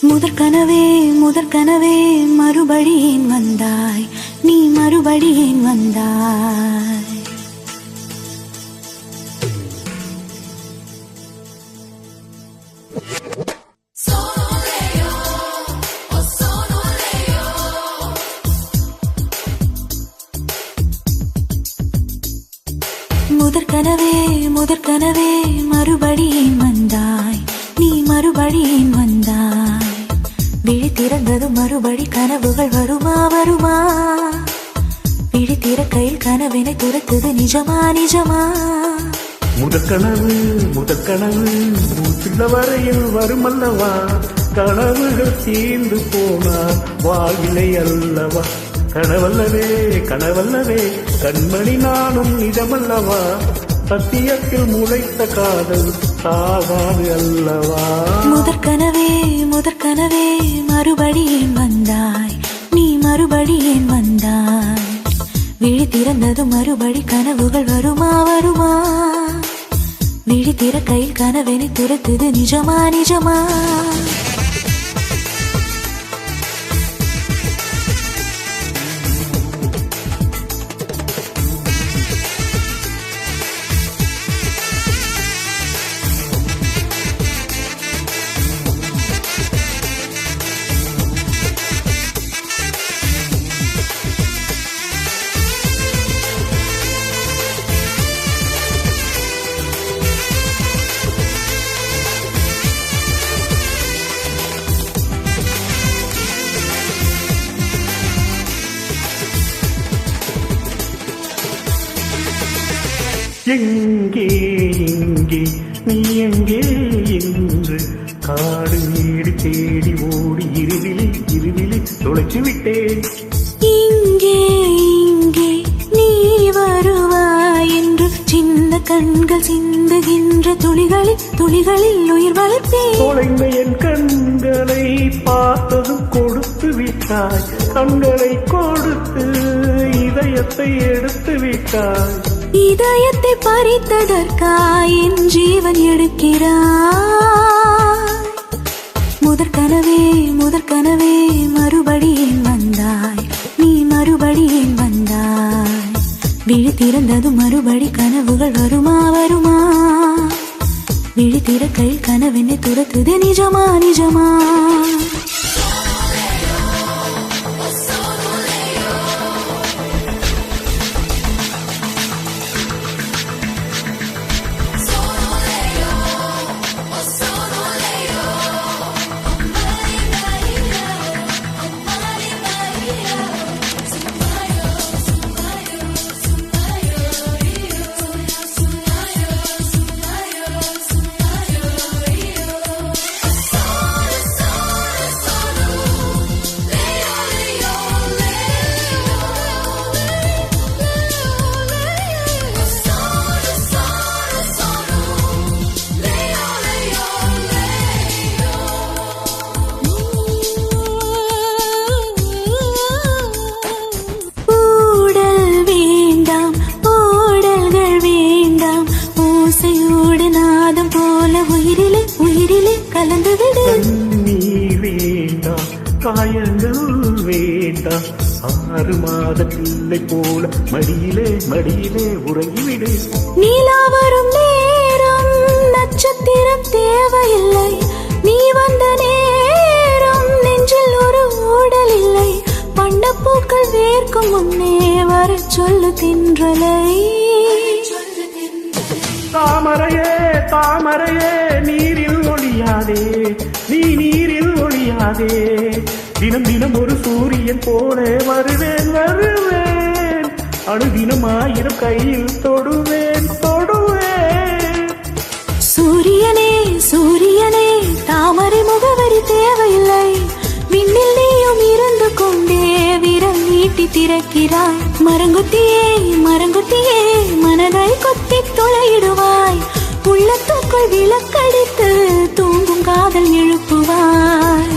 முதற்கனவே மறுபடியும் வந்தாய், நீ மறுபடியும் வந்தாய். முதற்கனவே மறுபடியும் வந்தாய், நீ மறுபடியும் வந்தாய். விழி திறந்தது மறுபடி கனவுகள் வருமா வருமா, விழி திறக்கையில் கனவினை துரத்துது நிஜமா நிஜமா. முதற்கனவு மூச்சுள்ள வரையில் வருமல்லவா, கனவுகள் தீர்ந்து போனா வாழ்விலை அல்லவா. கனவல்லவே கண்மணி நானும் நிஜமல்லவா, சத்தியத்தில் முளைத்த காதல் சாகாது அல்லவா. முதற்கனவே மறுபடியும் வந்தாய், நீ மறுபடியும் வந்தாய். விழி திறந்தது மறுபடி கனவுகள் வருமா வருமா, விழி திறக்கையில் கனவினை துரத்துது நிஜமா நிஜமா. எங்கே நீ எங்கே என்று காடு வீடு தேடி ஓடி இருவிலி தொலைச்சு விட்டேன். இங்கே நீ வருவாய் என்று சின்ன கண்கள் சிந்துகின்ற துளிகளில் உயிர் வளர்த்தேன். தொலைந்த என் கண்களை பார்த்ததும் கொடுத்து விட்டாய், கண்களை கொடுத்து இதயத்தை எடுத்து விட்டாய். இதயத்தை பறித்ததற்காய் என் ஜீவன் எடுக்கிறாய். முதற்கனவே மறுபடியும் வந்தாய், நீ மறுபடியும் வந்தாய். விழி திறந்தது மறுபடி கனவுகள் வருமா வருமா, விழி திறக்கையில் கனவினை துரத்துது நிஜமா நிஜமா. காயங்கள் வேண்டாம், 6 மாத பிள்ளை போல மடியிலே உறங்கிவிடு. நீலா வரும் நேரம் நட்சத்திரம் தேவையில்லை, நீ வந்த நேரம் நெஞ்சில் ஒரு ஊடல் இல்லை. பண்டப்பூக்கள் வேர்க்கும் முன்னே வர சொல்லு தின்றலை. தாமரையே நீரில் ஒளியாதே, நீ நீரில் ஒளியாதே. தினம் ஒரு சூரியன் போல வருவேன் அணுதினம் 1000 கையில் தொடுவேன். சூரியனே தாமரை முகவரி தேவையில்லை, விண்ணில் நீயும் இருந்து கொண்டே விரல் நீட்டி திறக்கிறாய். மரங்குத்தியே மனதை கொத்தி தொலையிடுவாய், உள்ளத்துக்குள் விளக்கடித்து தூங்கும் காதல் எழுப்புவாய்.